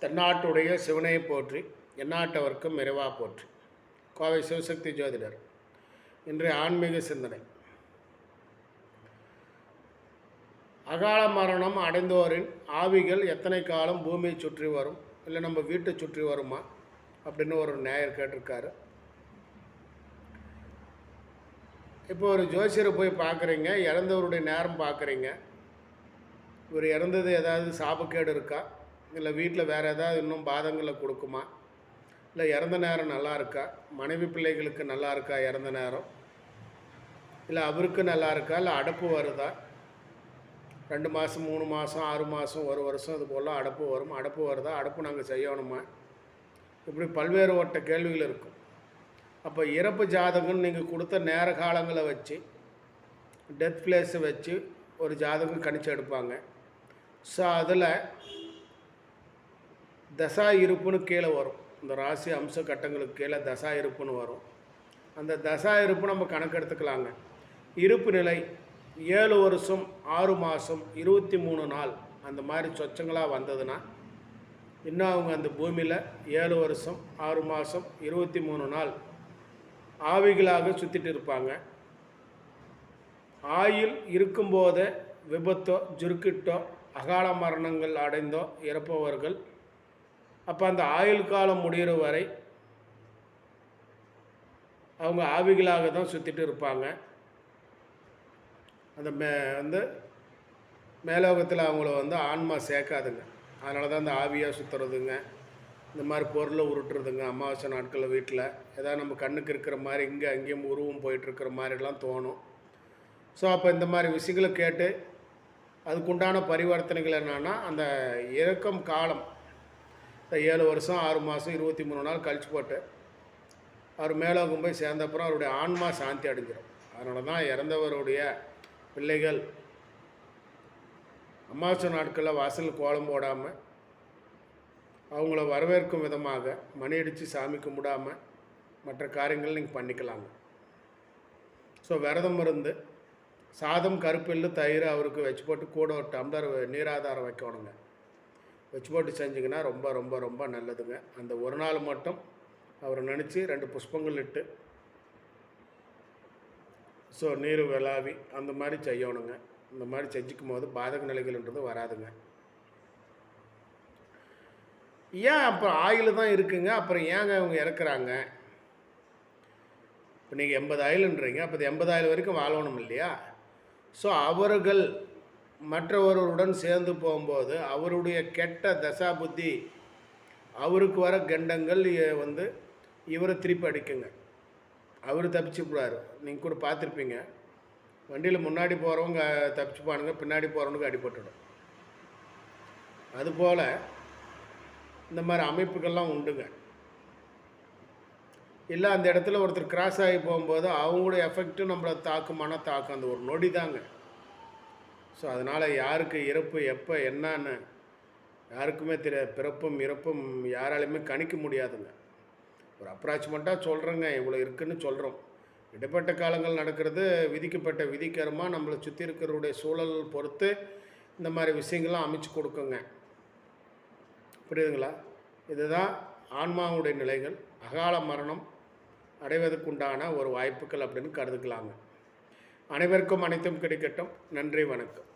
தென்னாட்டுடைய சிவனை போற்றி எந்நாட்டவர்க்கும் இறைவா போற்றி. கோவை சிவசக்தி ஜோதிடர். இன்றைய ஆன்மீக சிந்தனை. அகால மரணம் அடைந்தோரின் ஆவிகள் எத்தனை காலம் பூமியை சுற்றி வரும், இல்லை நம்ம வீட்டை சுற்றி வருமா அப்படின்னு ஒரு நேயர் கேட்டிருக்காரு. இப்போ ஒரு ஜோசியரை போய் பார்க்குறீங்க, இறந்தவருடைய நேரம் பார்க்குறீங்க. இவர் இறந்தது ஏதாவது சாபக்கேடு இருக்கா, இல்லை வீட்டில் வேறு ஏதாவது இன்னும் பாதங்களை கொடுக்குமா, இல்லை இறந்த நேரம் நல்லா இருக்கா, மனைவி பிள்ளைகளுக்கு நல்லா இருக்கா இறந்த நேரம், இல்லை அவருக்கு நல்லா இருக்கா, இல்லை அடப்பு வருதா, 2 மாதம் 3 மாதம் 6 மாதம் 1 வருஷம் இது போல் அடப்பு வரும், அடப்பு வருதா, அடப்பு நாங்கள் செய்யணுமா, இப்படி பல்வேறு வட்ட கேள்விகள் இருக்கும். அப்போ இறப்பு ஜாதகம்னு நீங்கள் கொடுத்த நேர காலங்களை வச்சு, டெத் பிளேஸை வச்சு ஒரு ஜாதகம் கணிச்சு எடுப்பாங்க. ஸோ அதில் தசா இருப்புன்னு கீழே வரும். இந்த ராசி அம்ச கட்டங்களுக்கு கீழே தசா இருப்புன்னு வரும். அந்த தசா இருப்பு நம்ம கணக்கெடுத்துக்கலாங்க. இருப்பு நிலை 7 வருஷம் 6 மாதம் 23 நாள் அந்த மாதிரி சொச்சங்களாக வந்ததுன்னா இன்னும் அவங்க அந்த பூமியில் 7 வருஷம் 6 மாதம் 23 நாள் ஆவிகளாக சுற்றிட்டு இருப்பாங்க. ஆயுள் இருக்கும்போதே விபத்தோ ஜுருக்கிட்டோ அகால மரணங்கள் அடைந்தோ இறப்பவர்கள் அப்போ அந்த ஆயுள் காலம் முடிகிற வரை அவங்க ஆவிகளாக தான் சுற்றிட்டு இருப்பாங்க. அந்த மேலோகத்தில் அவங்கள ஆன்மா சேர்க்காதுங்க. அதனால தான் அந்த ஆவியாக சுற்றுறதுங்க, இந்த மாதிரி பொருளை உருட்டுறதுங்க. அமாவாசை நாட்களில் வீட்டில் ஏதாவது நம்ம கண்ணுக்கு இருக்கிற மாதிரி இங்கே அங்கேயும் உருவம் போயிட்டுருக்கிற மாதிரிலாம் தோணும். ஸோ அப்போ இந்த மாதிரி விஷயங்களை கேட்டு அதுக்குண்டான பரிவர்த்தனைகள் என்னென்னா, அந்த இறக்கம் காலம் 7 வருஷம் 6 மாதம் 23 நாள் கழிச்சு போட்டு அவர் மேலோகம் போய் சேர்ந்தப்புறம் அவருடைய ஆன்மா சாந்தி அடைஞ்சிடும். அதனால தான் இறந்தவருடைய பிள்ளைகள் அமாவாசை நாட்களில் வாசல் கோலம் போடாமல் அவங்கள வரவேற்கும் விதமாக மணி அடித்து சாமி கும்பிடாமல் மற்ற காரியங்கள் நீங்கள் பண்ணிக்கலாங்க. ஸோ விரதம் இருந்து சாதம் கருப்பெல்லு தயிர் அவருக்கு வச்சு போட்டு கூட ஒரு டம்ளர் நீராதாரம் வைக்கணுங்க. வச்சு போட்டு செஞ்சிங்கன்னா ரொம்ப ரொம்ப ரொம்ப நல்லதுங்க. அந்த ஒரு நாள் மட்டும் அவரை நினச்சி 2 புஷ்பங்கள் இட்டு ஸோ நீர் விளாவி அந்த மாதிரி செய்யணுங்க. இந்த மாதிரி செஞ்சுக்கும் போது பாதக நிலைகள்ன்றது வராதுங்க. ஏன் அப்புறம் ஆயுள் தான் இருக்குங்க, அப்புறம் ஏங்க அவங்க இறக்குறாங்க? இப்போ நீங்கள் 80 ஆயுள்ன்றீங்க, அப்போ 80 ஆயுள் வரைக்கும் வாழணும் இல்லையா? ஸோ அவர்கள் மற்றவர்களுடன் சேர்ந்து போகும்போது அவருடைய கெட்ட தசா புத்தி அவருக்கு வர கண்டங்கள் இவரை திருப்பி அடிக்குங்க. அவர் தப்பிச்சுக்கூடாரு. நீங்கள் கூட பார்த்துருப்பீங்க, வண்டியில் முன்னாடி போகிறவங்க தப்பிச்சுப்பானுங்க, பின்னாடி போகிறவனுக்கு அடிபட்டுடும். அதுபோல் இந்த மாதிரி அமைப்புகள்லாம் உண்டுங்க. இல்லை அந்த இடத்துல ஒருத்தர் கிராஸ் ஆகி போகும்போது அவங்களுடைய எஃபெக்ட்டு நம்மளை தாக்குமான தாக்கம் அந்த ஒரு நொடி தாங்க. ஸோ அதனால் யாருக்கு இறப்பு எப்போ என்னன்னு யாருக்குமே தெரியாது. பிறப்பும் இறப்பும் யாராலையுமே கணிக்க முடியாதுங்க. ஒரு அப்ராக்சிமேட்டாக சொல்கிறேங்க, இவ்வளோ இருக்குதுன்னு சொல்கிறோம். இடைப்பட்ட காலங்கள் நடக்கிறது விதிக்கப்பட்ட விதிக்கரமாக நம்மளை சுற்றி இருக்கிறவருடைய சூழல் பொறுத்து இந்த மாதிரி விஷயங்கள்லாம் அமைச்சு கொடுக்குங்க. புரியுதுங்களா? இதுதான் ஆன்மாவுடைய நிலைகள். அகால மரணம் அடைவதற்குண்டான ஒரு வாய்ப்புகள் அப்படின்னு கருதுக்கலாங்க. அனைவருக்கும் அனைத்தும் கிடைக்கட்டும். நன்றி, வணக்கம்.